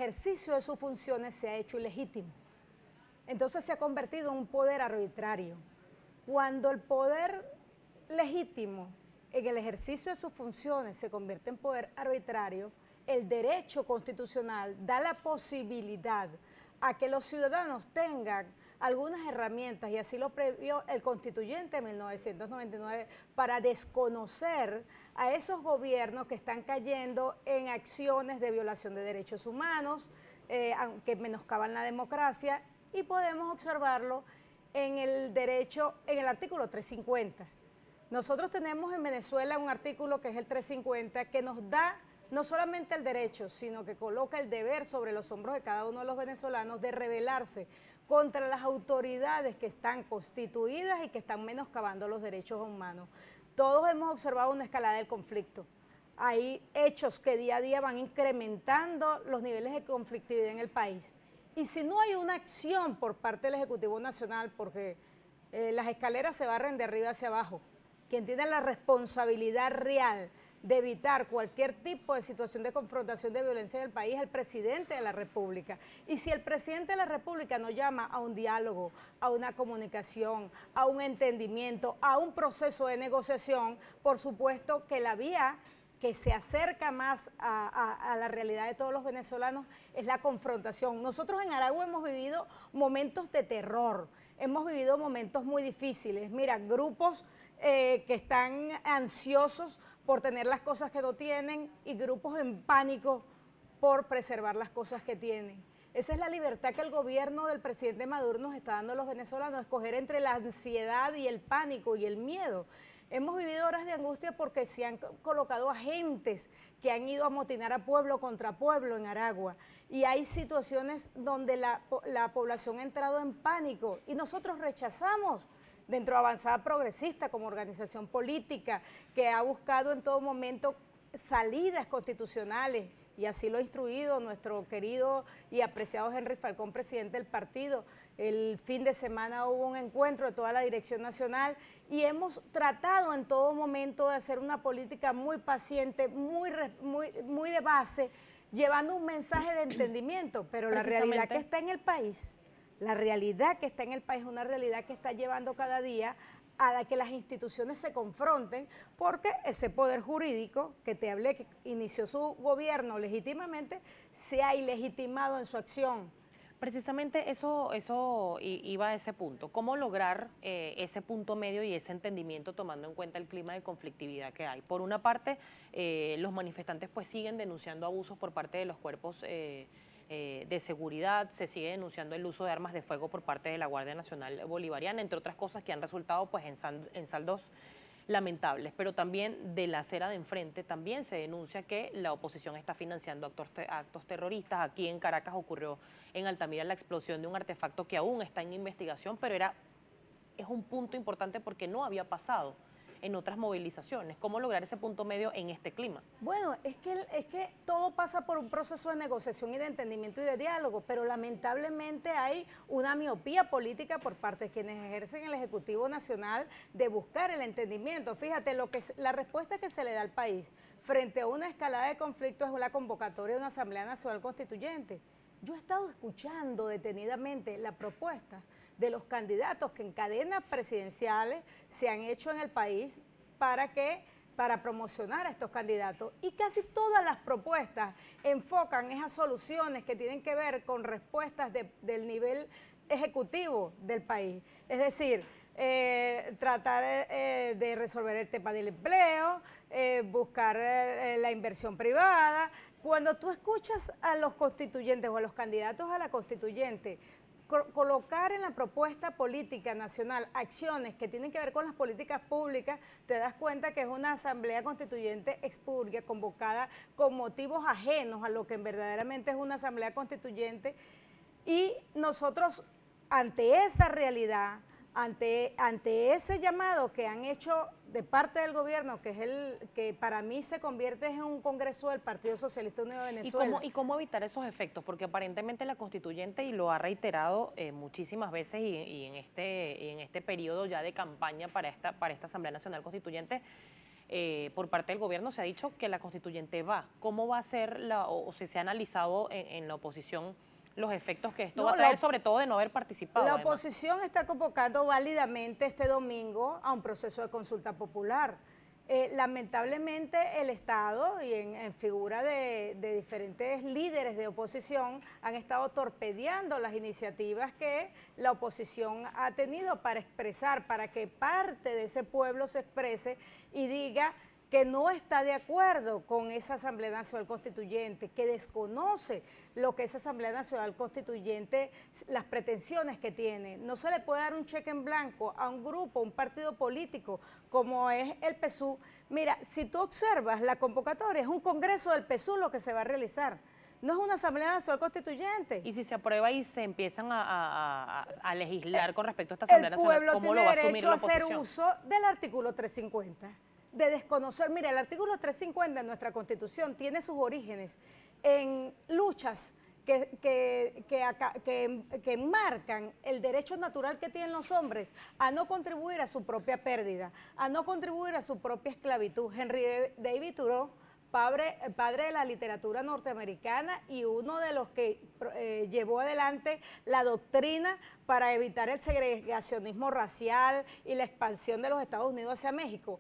ejercicio de sus funciones se ha hecho ilegítimo. Entonces se ha convertido en un poder arbitrario. Cuando el poder legítimo en el ejercicio de sus funciones se convierte en poder arbitrario, el derecho constitucional da la posibilidad a que los ciudadanos tengan algunas herramientas, y así lo previó el constituyente en 1999, para desconocer a esos gobiernos que están cayendo en acciones de violación de derechos humanos, que menoscaban la democracia, y podemos observarlo en el derecho, en el artículo 350. Nosotros tenemos en Venezuela un artículo que es el 350, que nos da no solamente el derecho, sino que coloca el deber sobre los hombros de cada uno de los venezolanos de rebelarse contra las autoridades que están constituidas y que están menoscabando los derechos humanos. Todos hemos observado una escalada del conflicto. Hay hechos que día a día van incrementando los niveles de conflictividad en el país. Y si no hay una acción por parte del Ejecutivo Nacional, porque las escaleras se barren de arriba hacia abajo, quien tiene la responsabilidad real de evitar cualquier tipo de situación de confrontación de violencia en el país es el presidente de la República. Y si el presidente de la República no llama a un diálogo, a una comunicación, a un entendimiento, a un proceso de negociación, por supuesto que la vía que se acerca más a la realidad de todos los venezolanos es la confrontación. Nosotros en Aragua hemos vivido momentos de terror, hemos vivido momentos muy difíciles. Mira, grupos que están ansiosos por tener las cosas que no tienen y grupos en pánico por preservar las cosas que tienen. Esa es la libertad que el gobierno del presidente Maduro nos está dando a los venezolanos, escoger entre la ansiedad y el pánico y el miedo. Hemos vivido horas de angustia porque se han colocado agentes que han ido a amotinar a pueblo contra pueblo en Aragua, y hay situaciones donde la población ha entrado en pánico y nosotros rechazamos, dentro de Avanzada Progresista como organización política que ha buscado en todo momento salidas constitucionales, y así lo ha instruido nuestro querido y apreciado Henry Falcón, presidente del partido. El fin de semana hubo un encuentro de toda la dirección nacional y hemos tratado en todo momento de hacer una política muy paciente, muy de base, llevando un mensaje de entendimiento, pero la realidad que está en el país, la realidad que está en el país es una realidad que está llevando cada día a la que las instituciones se confronten, porque ese poder jurídico que te hablé, que inició su gobierno legítimamente, se ha ilegitimado en su acción. Precisamente eso iba a ese punto. ¿Cómo lograr ese punto medio y ese entendimiento tomando en cuenta el clima de conflictividad que hay? Por una parte, los manifestantes pues siguen denunciando abusos por parte de los cuerpos de seguridad, se sigue denunciando el uso de armas de fuego por parte de la Guardia Nacional Bolivariana, entre otras cosas que han resultado pues en saldos lamentables, pero también de la acera de enfrente también se denuncia que la oposición está financiando actos terroristas. Aquí en Caracas ocurrió en Altamira la explosión de un artefacto que aún está en investigación, pero es un punto importante porque no había pasado en otras movilizaciones. ¿Cómo lograr ese punto medio en este clima? Bueno, es que todo pasa por un proceso de negociación y de entendimiento y de diálogo, pero lamentablemente hay una miopía política por parte de quienes ejercen el Ejecutivo Nacional de buscar el entendimiento. Fíjate, la respuesta que se le da al país frente a una escalada de conflictos es la convocatoria de una Asamblea Nacional Constituyente. Yo he estado escuchando detenidamente la propuesta de los candidatos que en cadenas presidenciales se han hecho en el país para promocionar a estos candidatos, y casi todas las propuestas enfocan esas soluciones que tienen que ver con respuestas del nivel ejecutivo del país, es decir, tratar de resolver el tema del empleo, buscar la inversión privada. Cuando tú escuchas a los constituyentes o a los candidatos a la constituyente colocar en la propuesta política nacional acciones que tienen que ver con las políticas públicas, te das cuenta que es una asamblea constituyente expurgia, convocada con motivos ajenos a lo que verdaderamente es una asamblea constituyente, y nosotros ante esa realidad, ante ese llamado que han hecho de parte del gobierno, que es el que para mí se convierte en un congreso del Partido Socialista Unido de Venezuela. ¿Y cómo evitar esos efectos? Porque aparentemente la constituyente, y lo ha reiterado muchísimas veces y en este periodo ya de campaña para esta Asamblea Nacional Constituyente, por parte del gobierno se ha dicho que la constituyente va. ¿Cómo va a ser, o si se ha analizado en la oposición los efectos que esto va a traer, sobre todo de no haber participado? La además. oposición está convocando válidamente este domingo a un proceso de consulta popular. Lamentablemente el Estado y en figura de diferentes líderes de oposición han estado torpedeando las iniciativas que la oposición ha tenido para expresar, para que parte de ese pueblo se exprese y diga que no está de acuerdo con esa Asamblea Nacional Constituyente, que desconoce lo que es Asamblea Nacional Constituyente, las pretensiones que tiene. No se le puede dar un cheque en blanco a un grupo, un partido político, como es el PSUV. Mira, si tú observas la convocatoria, es un congreso del PSUV lo que se va a realizar. No es una Asamblea Nacional Constituyente. Y si se aprueba y se empiezan a legislar con respecto a esta Asamblea Nacional, ¿cómo lo va a asumir la oposición? El pueblo tiene derecho a hacer uso del artículo 350. De desconocer, mira, el artículo 350 de nuestra Constitución tiene sus orígenes en luchas que marcan el derecho natural que tienen los hombres a no contribuir a su propia pérdida, a no contribuir a su propia esclavitud. Henry David Thoreau, padre de la literatura norteamericana y uno de los que llevó adelante la doctrina para evitar el segregacionismo racial y la expansión de los Estados Unidos hacia México.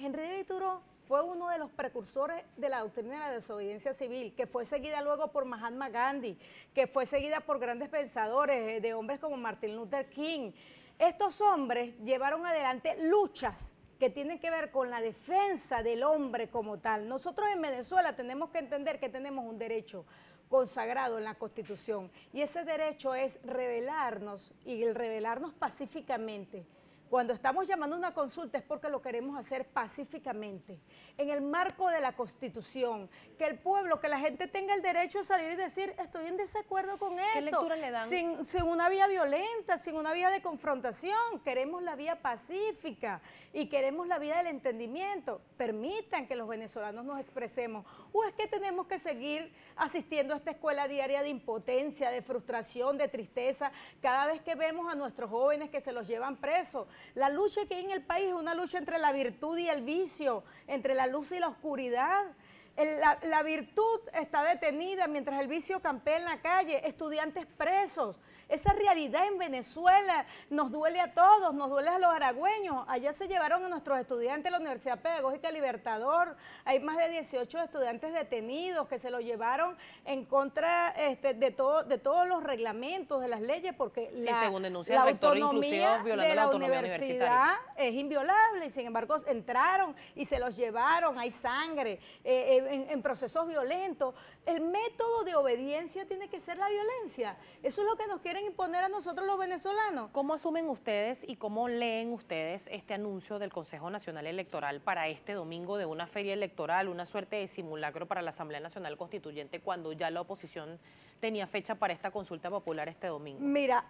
Henry David Thoreau fue uno de los precursores de la doctrina de la desobediencia civil, que fue seguida luego por Mahatma Gandhi, que fue seguida por grandes pensadores, de hombres como Martin Luther King. Estos hombres llevaron adelante luchas que tienen que ver con la defensa del hombre como tal. Nosotros en Venezuela tenemos que entender que tenemos un derecho consagrado en la Constitución, y ese derecho es rebelarnos, y el rebelarnos pacíficamente. Cuando estamos llamando a una consulta es porque lo queremos hacer pacíficamente, en el marco de la Constitución, que el pueblo, que la gente tenga el derecho a salir y decir, estoy en desacuerdo con esto. ¿Qué lectura le dan? Sin una vía violenta, sin una vía de confrontación. Queremos la vía pacífica y queremos la vía del entendimiento. Permitan que los venezolanos nos expresemos. ¿O es que tenemos que seguir asistiendo a esta escuela diaria de impotencia, de frustración, de tristeza, cada vez que vemos a nuestros jóvenes que se los llevan presos? La lucha que hay en el país es una lucha entre la virtud y el vicio, entre la luz y la oscuridad. La virtud está detenida mientras el vicio campea en la calle, estudiantes presos. Esa realidad en Venezuela nos duele a todos, nos duele a los aragüeños. Allá se llevaron a nuestros estudiantes a la Universidad Pedagógica Libertador. Hay más de 18 estudiantes detenidos que se lo llevaron en contra de todos los reglamentos, de las leyes, porque según denuncia la el rector, autonomía violando de la la autonomía universidad es inviolable, y sin embargo entraron y se los llevaron, hay sangre, en procesos violentos. El método de obediencia tiene que ser la violencia. Eso es lo que nos quieren imponer a nosotros los venezolanos. ¿Cómo asumen ustedes y cómo leen ustedes este anuncio del Consejo Nacional Electoral para este domingo de una feria electoral, una suerte de simulacro para la Asamblea Nacional Constituyente, cuando ya la oposición tenía fecha para esta consulta popular este domingo? Mira,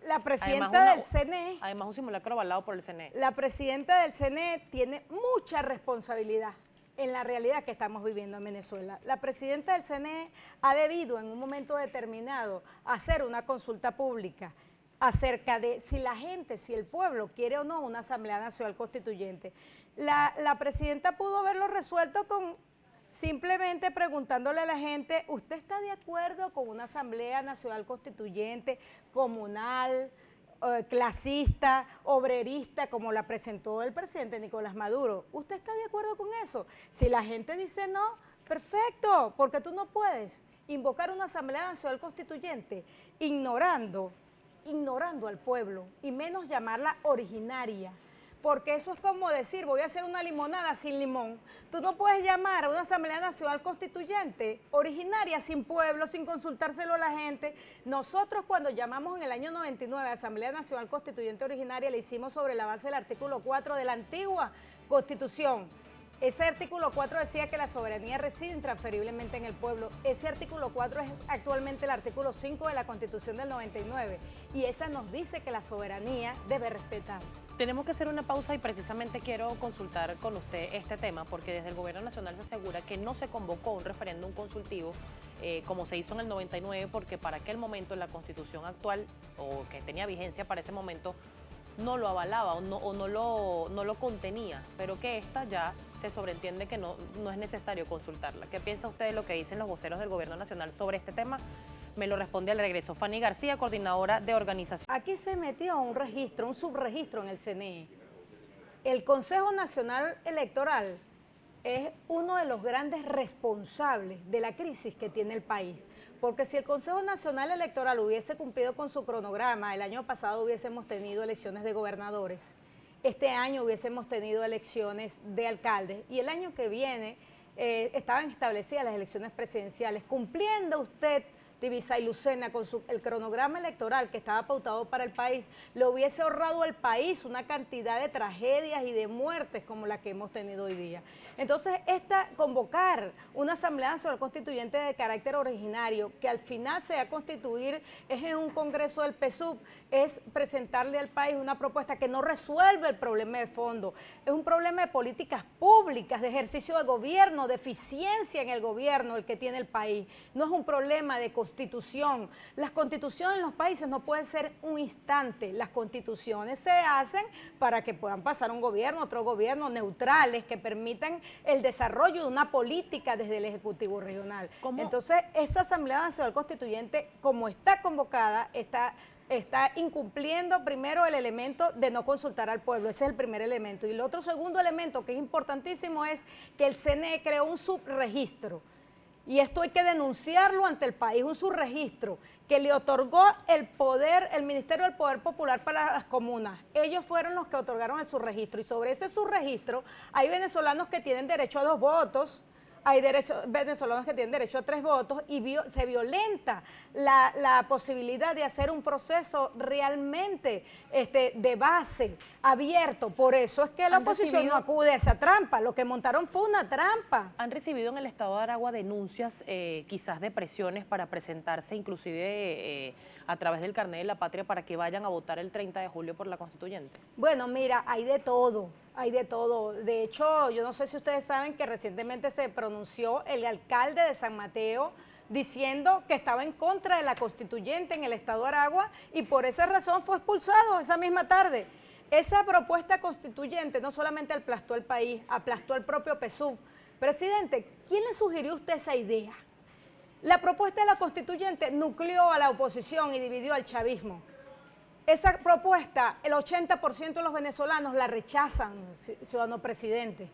la presidenta del CNE... Además, un simulacro avalado por el CNE. La presidenta del CNE tiene mucha responsabilidad en la realidad que estamos viviendo en Venezuela. La presidenta del CNE ha debido en un momento determinado hacer una consulta pública acerca de si la gente, si el pueblo quiere o no una Asamblea Nacional Constituyente. La presidenta pudo haberlo resuelto con simplemente preguntándole a la gente, ¿usted está de acuerdo con una Asamblea Nacional Constituyente comunal, clasista, obrerista, como la presentó el presidente Nicolás Maduro? ¿Usted está de acuerdo con eso? Si la gente dice no, perfecto, porque tú no puedes invocar una Asamblea Nacional Constituyente ignorando al pueblo, y menos llamarla originaria, porque eso es como decir, voy a hacer una limonada sin limón. Tú no puedes llamar a una Asamblea Nacional Constituyente originaria sin pueblo, sin consultárselo a la gente. Nosotros cuando llamamos en el año 99 a Asamblea Nacional Constituyente originaria, le hicimos sobre la base del artículo 4 de la antigua Constitución. Ese artículo 4 decía que la soberanía reside intransferiblemente en el pueblo. Ese artículo 4 es actualmente el artículo 5 de la Constitución del 99, y esa nos dice que la soberanía debe respetarse. Tenemos que hacer una pausa y precisamente quiero consultar con usted este tema, porque desde el Gobierno Nacional se asegura que no se convocó un referéndum consultivo como se hizo en el 99, porque para aquel momento la Constitución actual, o que tenía vigencia para ese momento, no lo avalaba o no lo contenía, pero que esta ya se sobreentiende que no es necesario consultarla. ¿Qué piensa usted de lo que dicen los voceros del Gobierno Nacional sobre este tema? Me lo responde al regreso Fanny García, coordinadora de organización. Aquí se metió un registro, un subregistro en el CNE. El Consejo Nacional Electoral es uno de los grandes responsables de la crisis que tiene el país. Porque si el Consejo Nacional Electoral hubiese cumplido con su cronograma, el año pasado hubiésemos tenido elecciones de gobernadores, este año hubiésemos tenido elecciones de alcaldes y el año que viene estaban establecidas las elecciones presidenciales. Cumpliendo usted, Divisa y Lucena, con el cronograma electoral que estaba pautado para el país, le hubiese ahorrado al país una cantidad de tragedias y de muertes como la que hemos tenido hoy día. Entonces, convocar una Asamblea Nacional Constituyente de carácter originario, que al final se va a constituir es en un congreso del PSUV, es presentarle al país una propuesta que no resuelve el problema de fondo, es un problema de políticas públicas, de ejercicio de gobierno, de eficiencia en el gobierno el que tiene el país, no es un problema de constitución. Las constituciones en los países no pueden ser un instante, las constituciones se hacen para que puedan pasar un gobierno, otro gobierno, neutrales, que permitan el desarrollo de una política desde el Ejecutivo Regional. ¿Cómo? Entonces, esa Asamblea Nacional Constituyente, como está convocada, está incumpliendo primero el elemento de no consultar al pueblo, ese es el primer elemento. Y el otro segundo elemento que es importantísimo es que el CNE creó un subregistro. Y esto hay que denunciarlo ante el país, un subregistro que le otorgó el poder, el Ministerio del Poder Popular para las comunas. Ellos fueron los que otorgaron el subregistro y sobre ese subregistro hay venezolanos que tienen derecho a 2 votos, hay venezolanos que tienen derecho a 3 votos y se violenta la posibilidad de hacer un proceso realmente de base, abierto. Por eso es que la oposición no acude a esa trampa. Lo que montaron fue una trampa. ¿Han recibido en el estado de Aragua denuncias, quizás de presiones para presentarse, inclusive a través del carnet de la patria, para que vayan a votar el 30 de julio por la constituyente? Bueno, mira, hay de todo. Hay de todo. De hecho, yo no sé si ustedes saben que recientemente se pronunció el alcalde de San Mateo diciendo que estaba en contra de la constituyente en el estado de Aragua y por esa razón fue expulsado esa misma tarde. Esa propuesta constituyente no solamente aplastó el país, aplastó el propio PSUV. Presidente, ¿quién le sugirió a usted esa idea? La propuesta de la constituyente nucleó a la oposición y dividió al chavismo. Esa propuesta, el 80% de los venezolanos la rechazan, ciudadano presidente.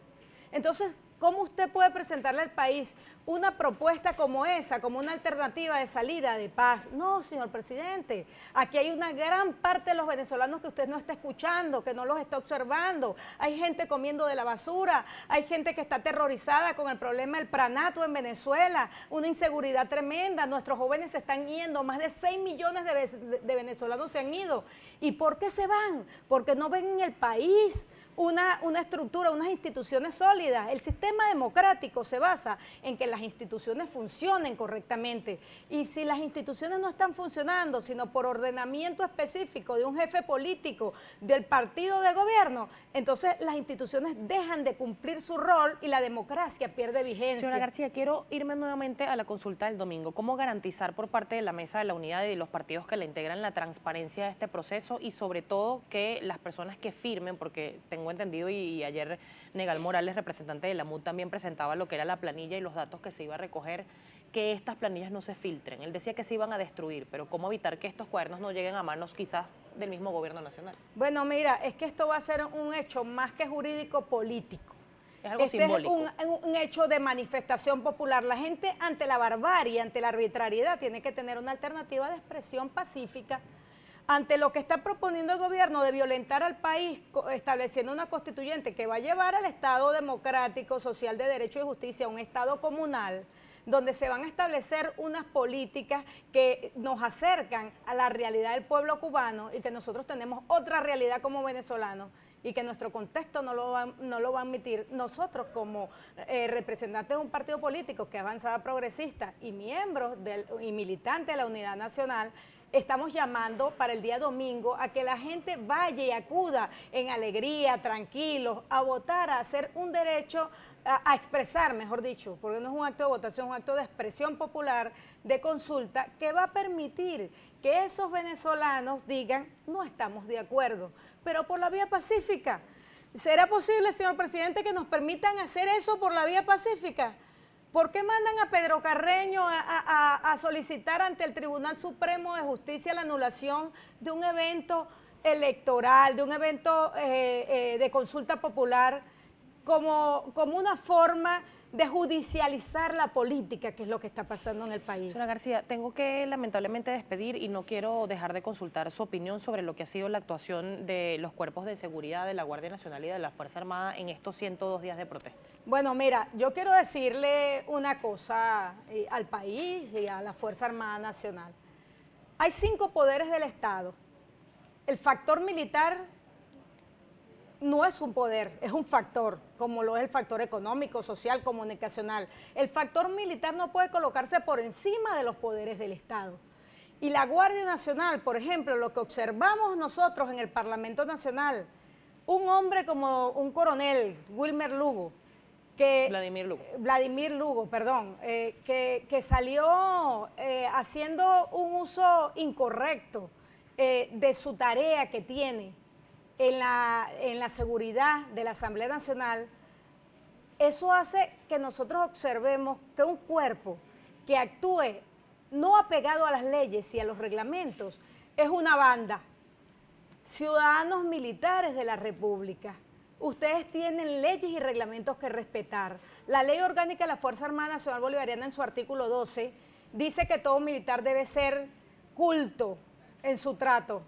Entonces, ¿cómo usted puede presentarle al país una propuesta como esa, como una alternativa de salida, de paz? No, señor presidente, aquí hay una gran parte de los venezolanos que usted no está escuchando, que no los está observando. Hay gente comiendo de la basura, hay gente que está aterrorizada con el problema del pranato en Venezuela, una inseguridad tremenda, nuestros jóvenes se están yendo, más de 6 millones de venezolanos se han ido. ¿Y por qué se van? Porque no ven en el país una estructura, unas instituciones sólidas. El sistema democrático se basa en que las instituciones funcionen correctamente. Y si las instituciones no están funcionando, sino por ordenamiento específico de un jefe político, del partido de gobierno, entonces las instituciones dejan de cumplir su rol y la democracia pierde vigencia. Señora García, quiero irme nuevamente a la consulta del domingo. ¿Cómo garantizar por parte de la Mesa de la Unidad y de los partidos que la integran la transparencia de este proceso y sobre todo que las personas que firmen, porque tengo entendido y ayer Negal Morales, representante de la MUD, también presentaba lo que era la planilla y los datos que se iba a recoger, que estas planillas no se filtren? Él decía que se iban a destruir, pero ¿cómo evitar que estos cuadernos no lleguen a manos quizás del mismo gobierno nacional? Bueno, mira, es que esto va a ser un hecho más que jurídico, político. Es algo simbólico. Es un hecho de manifestación popular. La gente ante la barbarie, ante la arbitrariedad, tiene que tener una alternativa de expresión pacífica. Ante lo que está proponiendo el gobierno de violentar al país, estableciendo una constituyente que va a llevar al Estado democrático, social de derecho y justicia, un Estado comunal, donde se van a establecer unas políticas que nos acercan a la realidad del pueblo cubano y que nosotros tenemos otra realidad como venezolanos y que nuestro contexto no lo va a admitir. Nosotros como representantes de un partido político que es Avanzada Progresista y miembros y militantes de la Unidad Nacional, estamos llamando para el día domingo a que la gente vaya y acuda en alegría, tranquilos, a votar, a hacer un derecho, a expresar, mejor dicho, porque no es un acto de votación, es un acto de expresión popular, de consulta, que va a permitir que esos venezolanos digan, no estamos de acuerdo, pero por la vía pacífica. ¿Será posible, señor presidente, que nos permitan hacer eso por la vía pacífica? ¿Por qué mandan a Pedro Carreño a solicitar ante el Tribunal Supremo de Justicia la anulación de un evento electoral, de un evento de consulta popular, como una forma de judicializar la política, que es lo que está pasando en el país? Señora García, tengo que lamentablemente despedir y no quiero dejar de consultar su opinión sobre lo que ha sido la actuación de los cuerpos de seguridad de la Guardia Nacional y de la Fuerza Armada en estos 102 días de protesta. Bueno, mira, yo quiero decirle una cosa al país y a la Fuerza Armada Nacional. Hay 5 poderes del Estado. El factor militar no es un poder, es un factor, como lo es el factor económico, social, comunicacional. El factor militar no puede colocarse por encima de los poderes del Estado. Y la Guardia Nacional, por ejemplo, lo que observamos nosotros en el Parlamento Nacional, un hombre como un coronel, Wilmer Lugo, Vladimir Lugo, perdón, que salió haciendo un uso incorrecto de su tarea que tiene en la seguridad de la Asamblea Nacional. Eso hace que nosotros observemos que un cuerpo que actúe no apegado a las leyes y a los reglamentos es una banda. Ciudadanos militares de la República, ustedes tienen leyes y reglamentos que respetar. La Ley Orgánica de la Fuerza Armada Nacional Bolivariana, en su artículo 12, dice que todo militar debe ser culto en su trato,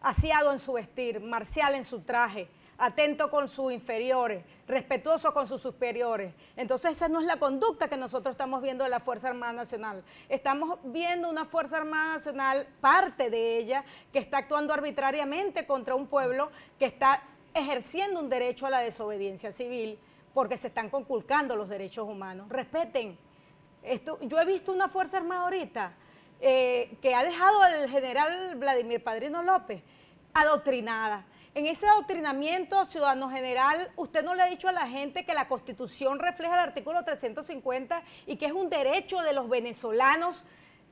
aseado en su vestir, marcial en su traje, atento con sus inferiores, respetuoso con sus superiores. Entonces esa no es la conducta que nosotros estamos viendo de la Fuerza Armada Nacional. Estamos viendo una Fuerza Armada Nacional, parte de ella, que está actuando arbitrariamente contra un pueblo que está ejerciendo un derecho a la desobediencia civil, porque se están conculcando los derechos humanos. Respeten. Yo he visto una Fuerza Armada ahorita que ha dejado al general Vladimir Padrino López adoctrinada. En ese adoctrinamiento, ciudadano general, usted no le ha dicho a la gente que la Constitución refleja el artículo 350 y que es un derecho de los venezolanos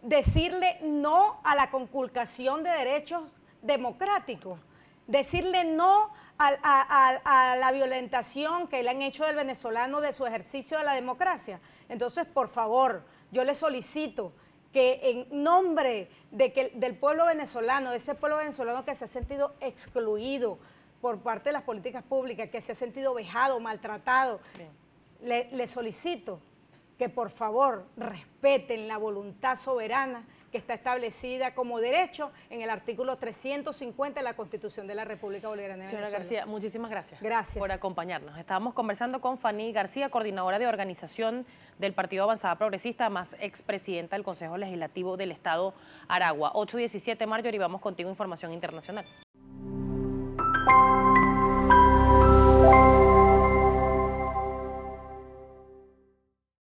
decirle no a la conculcación de derechos democráticos, decirle no a la violentación que le han hecho del venezolano de su ejercicio de la democracia. Entonces, por favor, yo le solicito que en nombre del pueblo venezolano, de ese pueblo venezolano que se ha sentido excluido por parte de las políticas públicas, que se ha sentido vejado, maltratado, le solicito que por favor respeten la voluntad soberana que está establecida como derecho en el artículo 350 de la Constitución de la República Bolivariana de Venezuela. Señora García, muchísimas gracias. Gracias por acompañarnos. Estábamos conversando con Fanny García, coordinadora de organización del Partido Avanzada Progresista, más expresidenta del Consejo Legislativo del Estado Aragua. 8:17, Marjorie, y vamos contigo, información internacional.